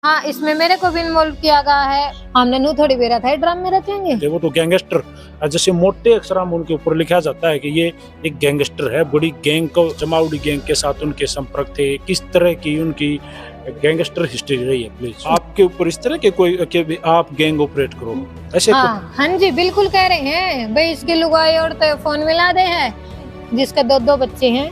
हाँ, इसमें मेरे को भी इन्वॉल्व किया गया है। हमने नू थोड़ी बेरा था ड्राम में रखेंगे। वो तो गैंगस्टर, जैसे मोटे अक्षरों में उनके ऊपर लिखा जाता है कि ये एक गैंगस्टर है, बड़ी गैंग को जमावड़ी गैंग के साथ उनके संपर्क थे। किस तरह की उनकी गैंगस्टर हिस्ट्री रही है? प्लीज आपके ऊपर इस तरह के कोई कि आप गैंग ऑपरेट करो ऐसे? हाँ जी, बिल्कुल कह रहे हैं भाई। इसके लुगाई और तो फोन मिला दे है, जिसके दो बच्चे हैं,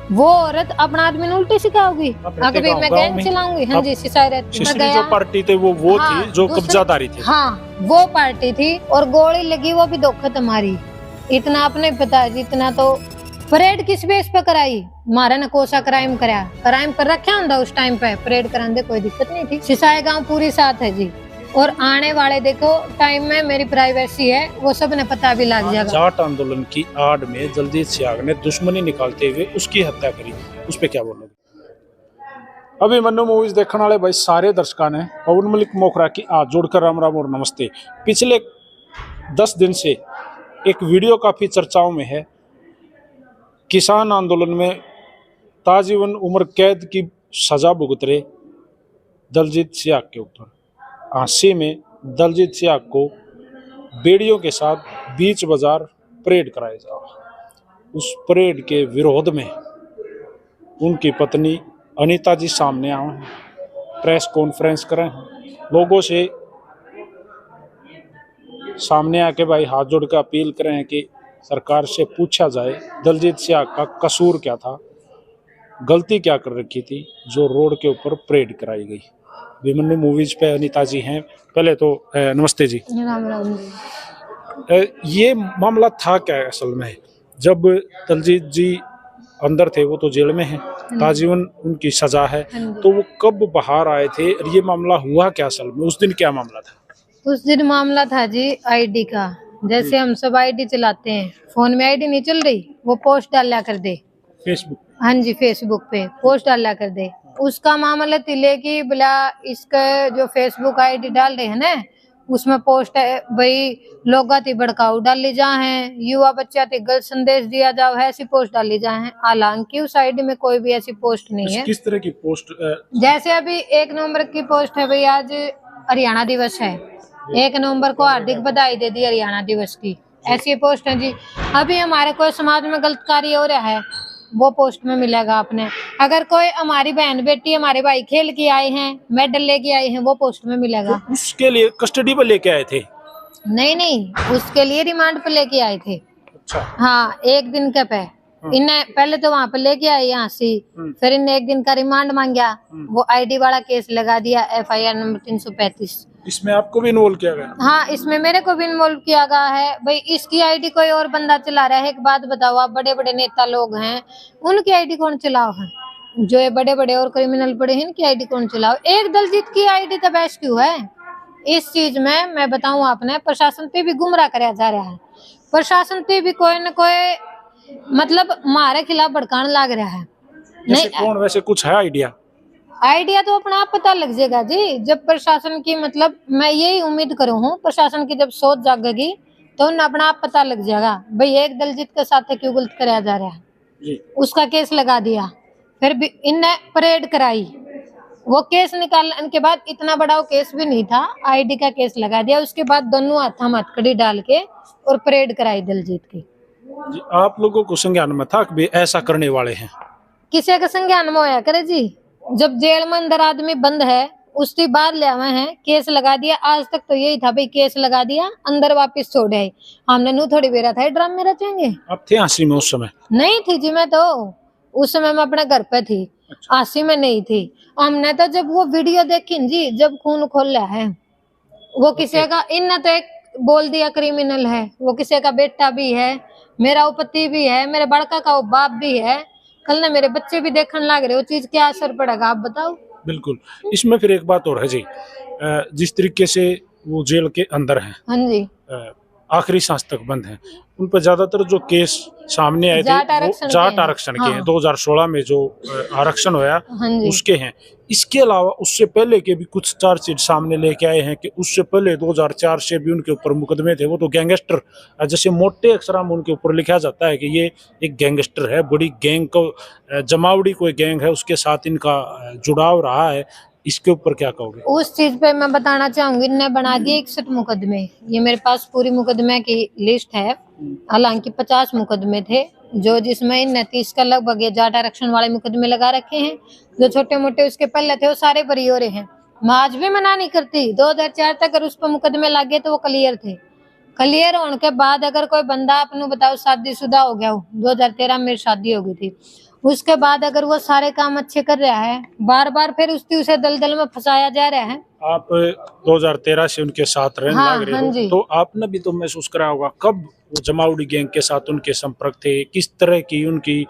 वो औरत अपना आदमी ने उल्टी सिखाओगी। अगर भी मैं गैंग चलाऊंगी। हाँ जी, जो पार्टी थे वो हाँ, थी जो कब्जादारी थी। हाँ, वो पार्टी थी और गोली लगी वो भी धोखा तुम्हारी। इतना अपने पता है, इतना तो परेड किस बेस पे कराई? मारा ने कोसा क्राइम कर रखा होंगे उस टाइम पे। परेड कराने कोई दिक्कत नहीं थी। सिसाई गांव पूरी साथ है जी। और आने वाले देखो टाइम में मेरी प्राइवेसी है, वो सब ने पता भी लग जाएगा। जाट आंदोलन की आड़ में दलजीत सियाग ने दुश्मनी निकालते हुए उसकी हत्या करी, उस पे क्या बोलोगे? अभिमन्यु मूवीज देखने वाले भाई सारे दर्शकों ने पवन मलिक मोखरा की आज जोड़कर राम राम और नमस्ते। पिछले 10 दिन से एक वीडियो काफी चर्चाओं में है। किसान आंदोलन में ताजीवन उम्र कैद की सजा भुगत रहे दलजीत सियाग के ऊपर हांसी में दलजीत सियाग को बेड़ियों के साथ बीच बाजार परेड कराया जा। उस परेड के विरोध में उनकी पत्नी अनीता जी सामने आए हैं, प्रेस कॉन्फ्रेंस करें, लोगों से सामने आके भाई हाथ जोड़ कर अपील करें कि सरकार से पूछा जाए दलजीत सियाग का कसूर क्या था, गलती क्या कर रखी थी जो रोड के ऊपर परेड कराई गई। अभिमन्यु मूवीज पे अनीता जी हैं। पहले तो नमस्ते जी। ये मामला था क्या असल में? जब दलजीत जी अंदर थे, वो तो जेल में हैं, ताजीवन उनकी सजा है, तो वो कब बाहर आए थे? ये मामला हुआ क्या असल में? उस दिन क्या मामला था? उस दिन मामला था जी आईडी का। जैसे हम सब आईडी चलाते हैं, फोन में आईडी नहीं चल रही, वो पोस्ट डाला कर दे फेसबुक। हाँ जी, फेसबुक पे पोस्ट डाला कर दे। उसका मामला तिले की बोला, इसका जो फेसबुक आईडी डाल रहे हैं ना, उसमें पोस्ट है भाई लोगा ती भड़काऊ डाली जा है, युवा बच्चा ती गलत संदेश दिया जाओ है, ऐसी पोस्ट डाली जा है। हालांकि उस आईडी में कोई भी ऐसी पोस्ट नहीं है। किस तरह की पोस्ट? जैसे अभी 1 नवंबर की पोस्ट है भाई, आज हरियाणा दिवस है, 1 नवंबर को हार्दिक बधाई दे दी हरियाणा दिवस की, ऐसी पोस्ट है जी। अभी हमारे कोई समाज में गलत कार्य हो रहा है, वो पोस्ट में मिलेगा आपने। अगर कोई हमारी बहन बेटी हमारे भाई खेल के आए हैं, मेडल लेके आए हैं, वो पोस्ट में मिलेगा। तो उसके लिए कस्टडी पर लेके आए थे? नहीं, उसके लिए रिमांड पे लेके आए थे। अच्छा। हाँ, 1 दिन के पे इन्हें पहले तो वहाँ पे लेके आए यहाँ से, फिर इन्हें 1 दिन का रिमांड मांगा, वो आईडी वाला केस लगा दिया, FIR नंबर 335। इसमें आपको भी इन्वॉल्व किया गया? हाँ, इसमें मेरे को भी इन्वॉल्व किया गया है भाई। इसकी आईडी कोई और बंदा चला रहा है। एक बात बताओ, आप बड़े बड़े नेता लोग हैं, उनकी आईडी कौन चलाओ है? जो ये बड़े बड़े और क्रिमिनल बड़े हैं, इनकी आईडी कौन चलाओ? एक दलजीत की आईडी तो बेस्ट क्यों है? इस चीज में मैं बताऊं, आपने प्रशासन पे भी गुमराह कराया जा रहा है। प्रशासन पे भी कोई न कोई मतलब हमारे खिलाफ भड़काने लग रहा है। नहीं कौन? वैसे कुछ है आइडिया तो अपना आप पता लग जाएगा जी। जब प्रशासन की मतलब मैं यही उम्मीद करूँ हूँ, प्रशासन की जब सोच जागेगी तो उन्हें अपना आप पता लग जाएगा भाई एक दलजीत के साथ क्यों गलत कराया जा रहा है जी। उसका केस लगा दिया, फिर भी इनने परेड कराई, वो केस निकालने के बाद इतना बड़ा वो केस भी नहीं था, आईडी का केस लगा दिया। उसके बाद दोनों हाथा में हथकड़ी डाल के और परेड कराई दलजीत की। आप लोगों को संज्ञान में था कि ऐसा करने वाले हैं? किसी का संज्ञान में होया करे जी? जब जेल में अंदर आदमी बंद है, उसके बाद ले आवे हैं, केस लगा दिया। आज तक तो यही था भाई, केस लगा दिया, अंदर वापस छोड़े है। हमने नू थोड़ी बेरा था ड्राम में रचेंगे। आप थे हांसी में उस समय? नहीं थी जी, मैं तो उस समय मैं अपने घर पे थी। अच्छा। हांसी में नहीं थी। हमने तो जब वो वीडियो देखी जी, जब खून खोल रहा है, वो किसी का इन तो एक बोल दिया क्रिमिनल है, वो किसी का बेटा भी है, मेरा पति भी है, मेरे बड़का का वो बाप भी है, कल ना मेरे बच्चे भी देखने लग रहे, वो चीज क्या असर पड़ेगा आप बताओ? बिल्कुल। इसमें फिर एक बात और है जी, जिस तरीके से वो जेल के अंदर हैं, हाँ जी, आखिरी सांस तक बंद हैं, उन पर ज्यादातर जो केस सामने आए थे वो जाट आरक्षण के हैं। 2016 में जो आरक्षण हुआ उसके हैं। इसके अलावा उससे पहले के भी कुछ चार्जशीट सामने लेके आए हैं कि उससे पहले 2004 से भी उनके ऊपर मुकदमे थे। वो तो गैंगस्टर, जैसे मोटे अक्षरों में उनके ऊपर लिखा जाता है कि ये एक गैंगस्टर है, बड़ी गैंग को जमावड़ी कोई गैंग है, उसके साथ इनका जुड़ाव रहा है। इसके ऊपर क्या कहोगे? उस चीज पे मैं बताना चाहूंगी, इनने बना दिए 61 मुकदमे। ये मेरे पास पूरी मुकदमे की लिस्ट है, हालांकि 50 मुकदमे थे, जो जिसमें इनने 30 का लगभग ये जाट आरक्षण वाले मुकदमे लगा रखे हैं। जो छोटे मोटे उसके पहले थे वो सारे बरी हो रहे हैं। मैं आज भी मना नहीं करती, 2004 तक अगर उस पर मुकदमे लगे तो वो क्लियर थे। क्लियर होने के बाद अगर कोई बंदा अपने बताओ शादीशुदा हो गया हो, 2013 में मेरी शादी हो गई थी, उसके बाद अगर वो सारे काम अच्छे कर रहा है, बार बार फिर उसे दलदल में फंसाया जा रहा है। आप 2013 से उनके साथ रहने हाँ, लग रहे हाँ हो, जी। तो आपने भी तो महसूस करा होगा कब वो जमावड़ी गैंग के साथ उनके संपर्क थे, किस तरह की उनकी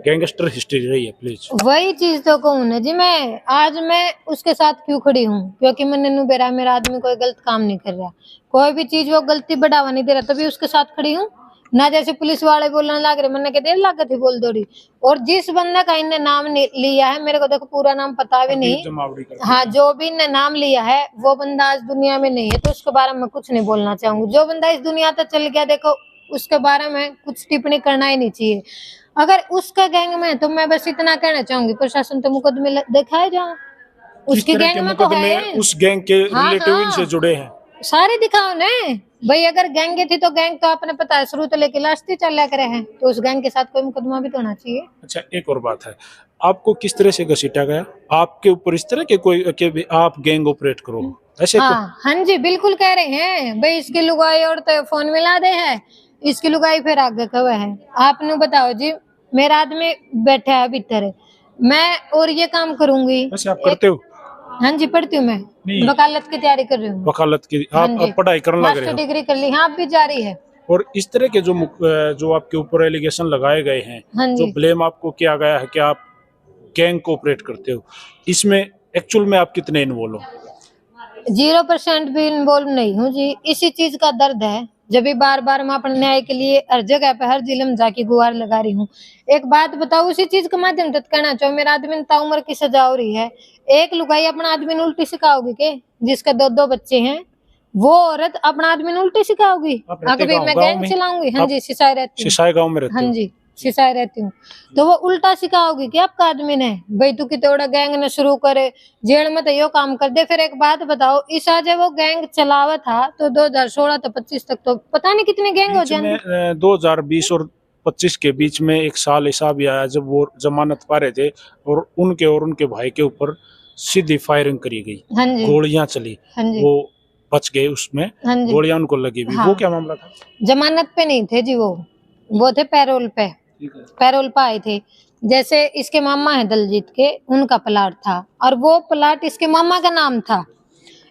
गैंगस्टर हिस्ट्री रही है? प्लीज वही चीज तो कहूँ ना जी, मैं उसके साथ क्यों खड़ी हूँ, क्योंकि मैंने बेरा मेरा आदमी कोई गलत काम नहीं कर रहा, कोई भी चीज वो गलती बढ़ावा नहीं दे रहा, तभी उसके साथ खड़ी हूँ ना। जैसे पुलिस वाले बोलने लग रहे, मैंने कह 1.5 लाख थी बोल दौड़ी। और जिस बंदा का इनने नाम लिया है, मेरे को देखो पूरा नाम पता भी नहीं, जमावड़ी का। हाँ, जो भी इनने नाम लिया है वो बंदा आज दुनिया में नहीं है, तो उसके बारे में कुछ नहीं बोलना चाहूंगी। जो बंदा इस दुनिया तक चल गया, देखो उसके बारे में कुछ टिप्पणी करना ही नहीं चाहिए। अगर उसका गैंग में, तो मैं बस इतना कहना चाहूंगी, प्रशासन तो मुकदमे दिखाए जाओ, उसके गैंग में तो है, उस गैंग के हाँ, रिलेटिव हाँ। इनसे जुड़े हैं। सारे दिखाओ ने भाई। अगर गैंग थी तो गैंग तो आपने पता है शुरू तो लेके लास्ट तक चला करे हैं, तो उस गैंग के साथ कोई मुकदमा भी तो होना चाहिए। अच्छा, एक और बात है, आपको किस तरह से घसीटा गया? आपके ऊपर इस तरह के कोई के भी आप गैंग ऑपरेट करो ऐसे? हाँ जी, बिल्कुल कह रहे हैं भाई, इसकी लुगाई और तो फोन मिला दे है, इसकी लुगाई फिर आगे कब है। आपने बताओ जी, मेरा आदमी बैठा है भीतर, मैं और ये काम करूंगी। वैसे आप करते हो? हाँ जी, पढ़ती हूँ मैं, वकालत की तैयारी कर रही हूँ। वकालत की आप पढ़ाई करने लग रहे मास्टर हो? डिग्री कर ली, हाँ, अब भी जारी है। और इस तरह के जो आपके ऊपर एलिगेशन लगाए गए हैं, हाँ जो जी। ब्लेम आपको किया गया है कि आप गैंग को ऑपरेट करते हो, इसमें एक्चुअल में आप कितने इन्वॉल्व हो? 0% भी इन्वॉल्व नहीं हूँ जी। इसी चीज का दर्द है, जब भी बार बार मैं अपने न्याय के लिए हर जगह पे हर जिले में जाके गुहार लगा रही हूँ। एक बात बताओ, उसी चीज के माध्यम से कहना चाहो, मेरा आदमी ताउम्र की सजा हो रही है। एक लुगाई अपना आदमी ने उल्टी सिखाओगी के, जिसके 2-2 बच्चे हैं, वो औरत अपना आदमी ने उल्टी सिखाओगी? अगर मैं गैंग चलाऊंगी? हाँ जी, सिसाई रहती हूँ। सिसाई गाँव में रहती हाँ जी, सिसाई रहती हूँ। तो वो उल्टा सिखाओगी कि आपका आदमी ने भाई तू कितोड़ा गैंग ने शुरू करे, जेल में तो यो काम कर दे। फिर एक बात बताओ, इस जब वो गैंग चलावा था तो 2016 तो 25 तक तो पता नहीं कितने गैंग हो जाए। 2020 और 25 के बीच में एक साल ऐसा भी आया जब वो जमानत पा रहे थे और उनके भाई के ऊपर सीधी फायरिंग करी गई। हाँ जी, गोलियां चली, हाँ जी, वो बच गए उसमें, हाँ जी। गोलियां उनको लगी भी। हाँ। वो क्या मामला था? जमानत पे नहीं थे जी, वो थे पैरोल पे, पैरोल पे आए थे। जैसे इसके मामा है दलजीत के, उनका प्लाट था और वो प्लाट इसके मामा का नाम था।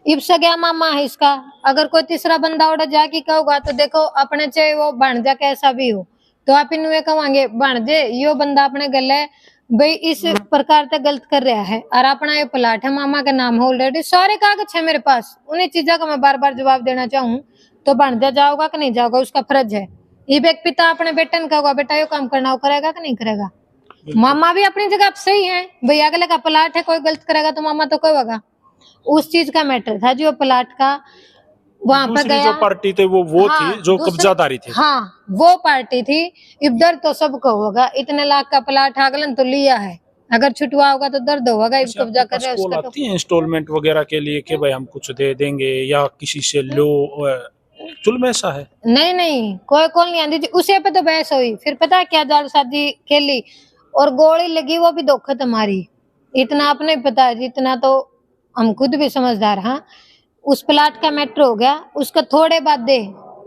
इब सगया मामा है इसका। अगर कोई तीसरा बंदा उड़ा जाके कहोगा तो देखो, अपने चाहे वो भांजा कैसा भी हो, तो आप इनमें कहेंगे भांजे यो बंदा अपने गले भाई इस प्रकार से गलत कर रहा है, और अपना ये प्लाट है, मामा का नाम है, ऑलरेडी सारे कागज है मेरे पास। उन्हीं चीजों का मैं बार बार जवाब देना चाहूँ तो भांजा जाओगा कि नहीं जाओगा, उसका फर्ज है। ये एक पिता अपने बेटे ने कहोगा बेटा यो काम करना, वो करेगा कि नहीं करेगा? मामा भी अपनी जगह सही है भाई, अगले का प्लाट है, कोई गलत करेगा तो मामा तो कहेगा। उस चीज का मैटर था जो प्लाट का वहां पर गया। जो पार्टी थे वो हाँ, थी जो कब्जादारी थी। हाँ, वो पार्टी थी। इधर तो सबको होगा, इतने लाख का प्लाट अगलन तो लिया है, अगर छुटवा होगा तो दर्द होगा। इस कब्जा कर रहे उसका तो इंस्टॉलमेंट वगैरह के लिए कि भाई हम कुछ दे देंगे या किसी से लो, जुल्म ऐसा है? नहीं, कोई कॉल नहीं आती। उसे पे तो बहस हुई, फिर पता क्या जालसाजी खेली और गोली लगी, वो भी धोखा तुम्हारी। इतना आपने पता है, इतना तो हम खुद भी समझदार। हाँ, उस प्लाट का मैटर हो गया, उसका थोड़े बाद दे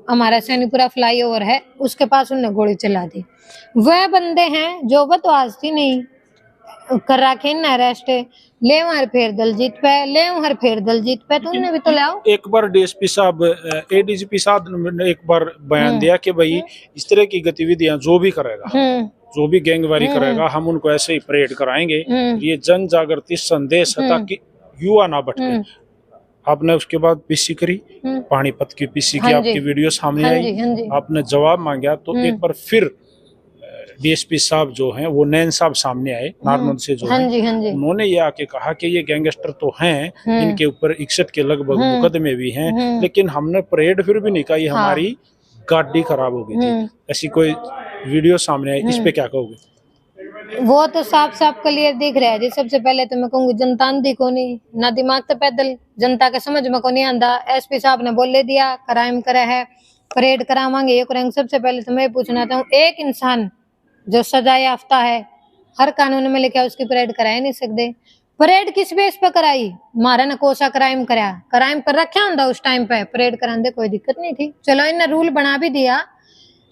हमारा सैनीपुरा फ्लाईओवर है, उसके पास उन्होंने गोली चला दी। वह बंदे हैं जो वो तो आज थी नहीं कर रखे ना अरेस्ट, ले हर फेर दलजीत पे, ले हर फेर दलजीत पे, तुमने भी तो लाओ। एक बार डीएसपी साहब, एडीजीपी साहब ने एक बार बयान दिया कि भाई इस तरह की गतिविधियां जो भी करेगा, जो भी गैंगवारी करेगा, हम उनको ऐसे ही परेड कराएंगे। ये जन जागृति संदेश है ताकि युवा ना भटके। आपने उसके बाद पीसी करी, पानीपत की पीसी की आपकी वीडियो सामने आई, आपने जवाब मांगा तो एक बार फिर डीएसपी साहब जो हैं वो नैन साहब सामने आए नारनौल से जो हैं, उन्होंने ये आके कहा कि ये गैंगस्टर तो हैं, इनके ऊपर 61 के लगभग मुकदमे भी हैं, लेकिन हमने परेड फिर भी नहीं कहा, ये हमारी गाड़ी खराब हो गई थी। ऐसी कोई वीडियो सामने आई, इस पे क्या कहोगे? वो तो साफ साफ क्लियर दिख रहा है जी। सबसे पहले तो मैं कहूंगी जनता आंधी को नहीं ना, दिमाग तो पैदल जनता के समझ में को नहीं आंदा। एसपी साहब ने बोले दिया क्राइम करा है, परेड करावांगे, ये करेंगे। सबसे पहले तो मैं पूछना चाहूँ, एक इंसान जो सजा याफ्ता है, हर कानून में लिखा है, उसकी परेड करा ही नहीं सकते। परेड किस बेस पे कराई? मारा ने कोसा क्राइम करा, क्राइम कर रखा होंगे उस टाइम पे, परेड कराने कोई दिक्कत नहीं थी। चलो इन्हें रूल बना भी दिया,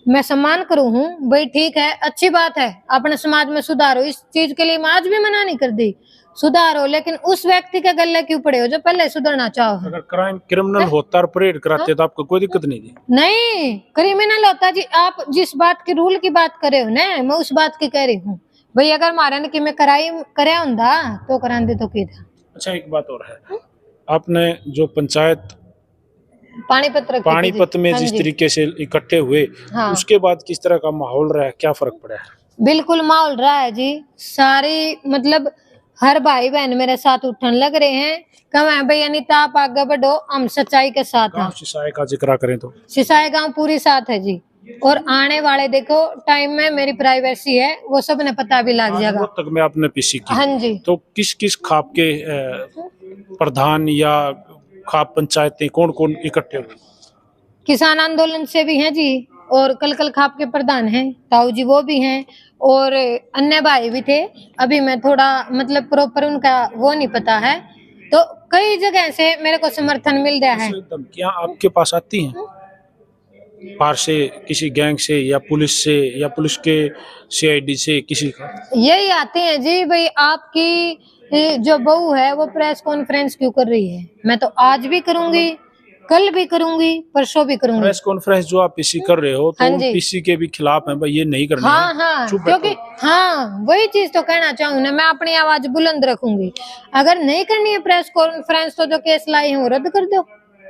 मैं सम्मान करूं हूँ भाई, ठीक है, अच्छी बात है, अपने समाज में सुधार हो, इस चीज के लिए मैं आज भी मना नहीं कर दी, सुधार हो, लेकिन उस व्यक्ति के गले क्यों पड़े हो जो पहले सुधरना चाहो। अगर क्राइम क्रिमिनल होता और परेड कराते तो आपको कोई दिक्कत नहीं थी? नहीं, क्रिमिनल होता जी। आप जिस बात की रूल की बात करे हो ना, मैं उस बात की कह रही हूँ भाई। अगर मारा ने कि मैं क्राइम कराया होंदा तो करांदे तो की था। अच्छा, एक बात और है, आपने जो पंचायत पानीपत में जिस तरीके से इकट्ठे हुए, हाँ। उसके बाद किस तरह का माहौल रहा है, क्या फर्क पड़ा है? बिल्कुल माहौल रहा है जी। सारी मतलब हर भाई बहन मेरे साथ उठन लग रहे हैं, कम है भाई अनिता आप आगे बढ़ो, हम सच्चाई के साथ हैं। गांव सिसाए का जिक्र करें तो सिसाए गांव पूरी साथ है जी। और आने वाले देखो टाइम में मेरी प्राइवेसी है, वो सब ने पता भी लग जाएगा। तक में आपने पीसी की, हाँ जी। तो किस किस खाप के प्रधान या खाप पंचायतें कौन कौन इकट्ठे हुए? किसान आंदोलन से भी हैं जी, और कल खाप के प्रधान हैं ताऊ जी, वो भी हैं, और अन्य भाई भी थे। अभी मैं थोड़ा मतलब प्रॉपर उनका वो नहीं पता है, तो कई जगह से मेरे को समर्थन मिल रहा है। धमकियां आपके पास आती हैं बाहर से, किसी गैंग से या पुलिस से या पुलिस के सीआईडी से, किसी का? यही आते हैं जी भाई, आपकी जो बहू है वो प्रेस कॉन्फ्रेंस क्यों कर रही है? मैं तो आज भी करूंगी, कल भी करूंगी, परसों भी करूंगी। प्रेस कॉन्फ्रेंस जो आप पीसी कर रहे हो, तो हाँ उन जी। पीसी के भी खिलाफ है भाई, ये नहीं करनी हाँ है। हाँ, चुप क्योंकि बैठो। हाँ वही चीज तो कहना चाहूँ ना, मैं अपनी आवाज बुलंद रखूंगी। अगर नहीं करनी है प्रेस कॉन्फ्रेंस तो जो केस लाई है वो रद्द कर दो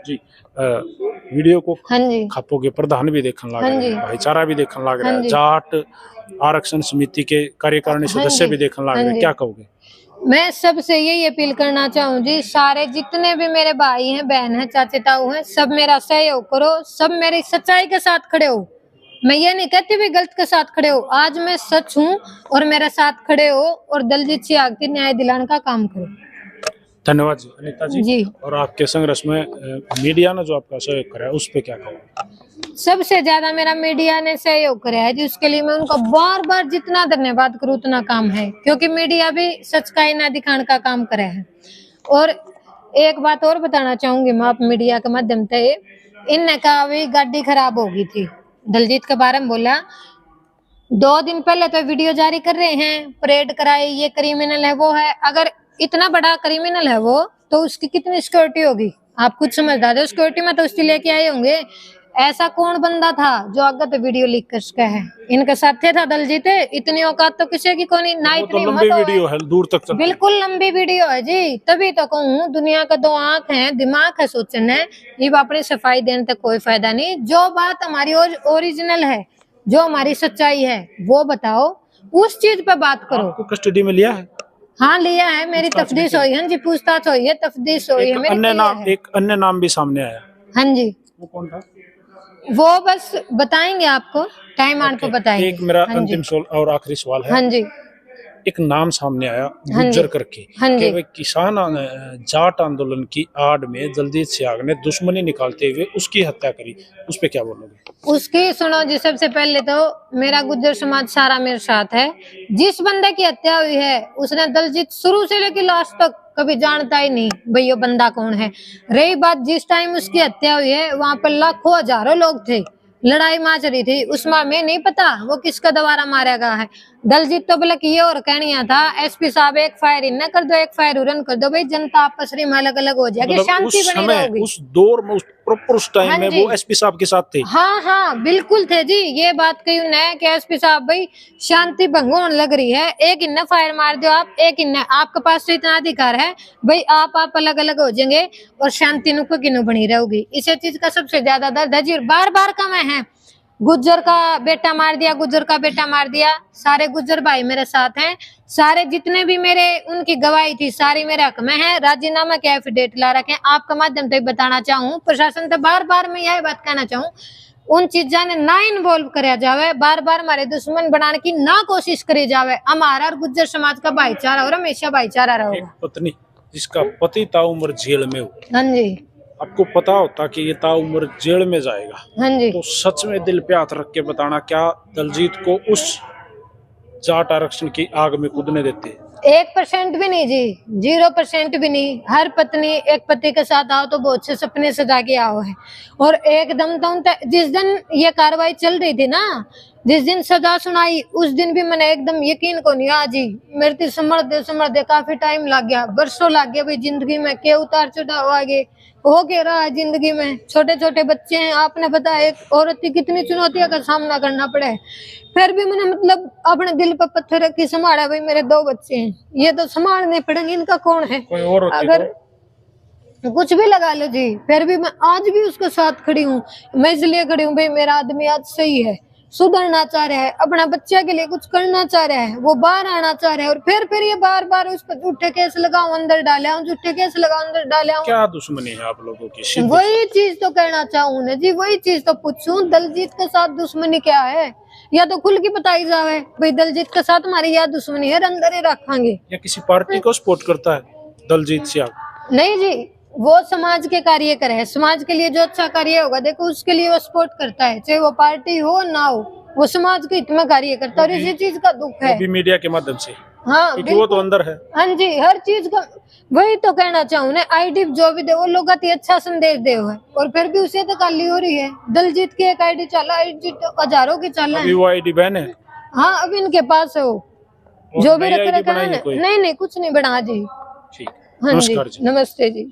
जी। वीडियो को हाँ जी। खापों के प्रधान भी देखने लग हाँ रहे जी। हैं, भाईचारा भी देखने लग रहा हाँ है, जी। जाट आरक्षण समिति के कार्यकारिणी हाँ सदस्य जी। भी देखने लग हाँ रहे हैं, जी। क्या कहोगे? मैं सबसे यही अपील करना चाहूँ जी, सारे जितने भी मेरे भाई हैं, बहन हैं, चाचे ताऊ हैं, सब मेरा सहयोग करो, सब मेरी सच्चाई के साथ खड़े हो। मैं ये नहीं कहती भी गलत के साथ खड़े हो, आज मैं सच हूँ और मेरे साथ खड़े हो, और दलजीत सियाग के न्याय दिलाने का काम करो। धन्यवाद जी अनिता जी। जी। और आपके संघर्ष में मीडिया ने जो आपका सहयोग करा है, उस पे क्या कहोगे? सबसे ज्यादा मेरा मीडिया ने सहयोग करा है जी, उसके लिए मैं उनका बार बार जितना धन्यवाद करूँ उतना काम है, क्योंकि मीडिया भी सच का आईना दिखाने का काम करे है। और एक बात और बताना चाहूंगी मैं, आप मीडिया के माध्यम से, इनने कहा भी गाड़ी खराब हो गई थी, दलजीत के बारे में बोला। 2 दिन पहले तो वीडियो जारी कर रहे हैं, परेड कराई, ये क्रिमिनल है, वो है। अगर इतना बड़ा क्रिमिनल है वो, तो उसकी कितनी सिक्योरिटी होगी? आप कुछ समझदार हो, सिक्योरिटी में तो उसकी लेके आए होंगे। ऐसा कौन बंदा था जो आगे तो वीडियो लीक कर सका है? इनके साथ था दलजीत, इतनी औकात तो किसी की कोई ना, वो तो इतनी लंबी हिम्मत हो वीडियो है, दूर तक चलती है। बिल्कुल लंबी वीडियो है जी, तभी तो कहूँ दुनिया का 2 आंख है, दिमाग है सोचने, ये अपनी सफाई देने तक कोई फायदा नहीं। जो बात हमारी ओरिजिनल है, जो हमारी सच्चाई है, वो बताओ, उस चीज पे बात करो। आपको कस्टडी में लिया है? हाँ लिया है, मेरी तफ्तीश हुई है जी, पूछताछ हुई है, तफ्तीश हुई है, मेरी क्लियर है। एक अन्य नाम भी सामने आया, हाँ जी। वो कौन था? वो बस बताएंगे आपको, टाइम आने पे बताएंगे। एक मेरा हाँ जी। अंतिम और आखिरी सवाल है। हाँ जी। एक नाम सामने आया हाँ गुज्जर जी। करके, हाँ जी। कि वे किसान जाट आंदोलन की आड़ में दलजीत सियाग ने दुश्मनी निकालते हुए उसकी हत्या करी, उस पे क्या बोलोगे? उसकी सुनो जी, सबसे पहले तो मेरा गुज्जर समाज सारा मेरे साथ है। जिस बंदे की हत्या हुई है उसने दलजीत शुरू से लेकर लास्ट तक कभी जानता ही नहीं भाई ये बंदा कौन है। रही बात जिस टाइम उसकी हत्या हुई है, वहां पर लाखों हजारों लोग थे, लड़ाई माच रही थी, उसमें हमें नहीं पता वो किसका द्वारा मारा गया है। दलजीत तो बोला कि ये और कहनिया था, एसपी साहब एक फायर इन कर दो, एक फायर उरन कर दो, भाई जनता आपस में अलग अलग हो जाएगी, मतलब शांति उस बनी समय, रहेगी। उस दौर में, उस प्रॉपर उस टाइम हाँ में जी। वो एसपी साहब के साथ थे। हाँ हाँ बिल्कुल थे जी, ये बात कही उन्हें कि एसपी साहब भाई शांति भंग होने लग रही है, एक इन्हें फायर मार दो, आप एक इन्हें, आपके पास तो इतना अधिकार है भाई, आप अलग अलग हो जाएंगे और शांति नुक किन्नु बनी रहोगी। इसी चीज का सबसे ज्यादा दर्द है जी, बार बार का मैं है, गुज्जर का बेटा मार दिया, गुज्जर का बेटा मार दिया। सारे गुज्जर भाई मेरे साथ हैं, सारे जितने भी मेरे उनकी गवाही थी सारी मेरे हक में है, राजीनामा के एफिडेविट ला रखे हैं। आपका माध्यम से बताना चाहूँ, प्रशासन से बार बार मैं यही बात कहना चाहूँ, उन चीजा ने ना इन्वॉल्व कराया जावे, बार बार हमारे दुश्मन बनाने की ना कोशिश करी जावे। हमारा और गुज्जर समाज का भाईचारा और हमेशा भाईचारा एक रहेगा। पत्नी जिसका पति ताउम्र जेल में हो, हाँ जी, आपको पता होता कि ये ताउम्र जेल में जाएगा, हाँ जी। तो सच में दिल पे हाथ रख के बताना, क्या दलजीत को उस जाट आरक्षण की आग में कूदने देते? 1% भी नहीं जी, 0% भी नहीं। हर पत्नी एक पति के साथ आओ तो बहुत से सपने सजा के आओ है। और एकदम जिस दिन ये कार्रवाई चल रही थी ना, जिस दिन सजा सुनाई, उस दिन भी मैंने एकदम यकीन को नहीं आ जी, मेरे तो समझते काफी टाइम लग गया, बरसों लग गया। भाई जिंदगी में क्या उतार चढ़ाव आगे हो के रहा है, जिंदगी में छोटे छोटे बच्चे हैं। आपने पता है एक औरत की कितनी चुनौतियों का सामना करना पड़े, फिर भी मैंने मतलब अपने दिल पर पत्थर रख के संभाला। भाई मेरे 2 बच्चे हैं, ये तो संभालने पड़ेंगे, इनका कौन है? कोई और होती अगर कुछ भी लगा लो जी, फिर भी मैं आज भी उसके साथ खड़ी हूँ। मैं इसलिए खड़ी हूँ भाई मेरा आदमी आज सही है, सुधरना चाह रहा है, अपना बच्चा के लिए कुछ करना चाह रहा है, वो बाहर आना चाह रहा है। और फिर ये बार बार उस पर झूठे केस लगाओ अंदर डाले, झूठे केस लगाओ अंदर डाले। क्या दुश्मनी है आप लोगों की? वही चीज तो कहना चाहूँ ना जी, वही चीज तो पूछूं, दलजीत के साथ दुश्मनी क्या है? या तो खुल की बताई जावे भाई दलजीत के साथ हमारी या दुश्मनी है, अंदर ही रखेंगे। या किसी पार्टी को सपोर्ट करता है दलजीत सियाग? नहीं जी, वो समाज के कार्य करे है, समाज के लिए जो अच्छा कार्य होगा देखो उसके लिए वो सपोर्ट करता है, चाहे वो पार्टी हो ना हो, वो समाज के हित में कार्य करता है। और इसी चीज का दुख है अभी मीडिया के माध्यम से, हाँ क्योंकि वो तो अंदर है। हाँ जी, हर चीज का वही तो कहना चाहूँ ना, आईडी जो भी दे वो लोग अच्छा संदेश दे हुए, और फिर भी उसे तो काली हो रही है। दलजीत की एक आईडी चला, आईडी तो हजारों की चल रहा है। वो आईडी बैन है? हाँ अब इनके पास है वो जो भी रख रखा है। नहीं कुछ नहीं बना जी। ठीक, हाँ जी, नमस्कार जी। नमस्ते जी।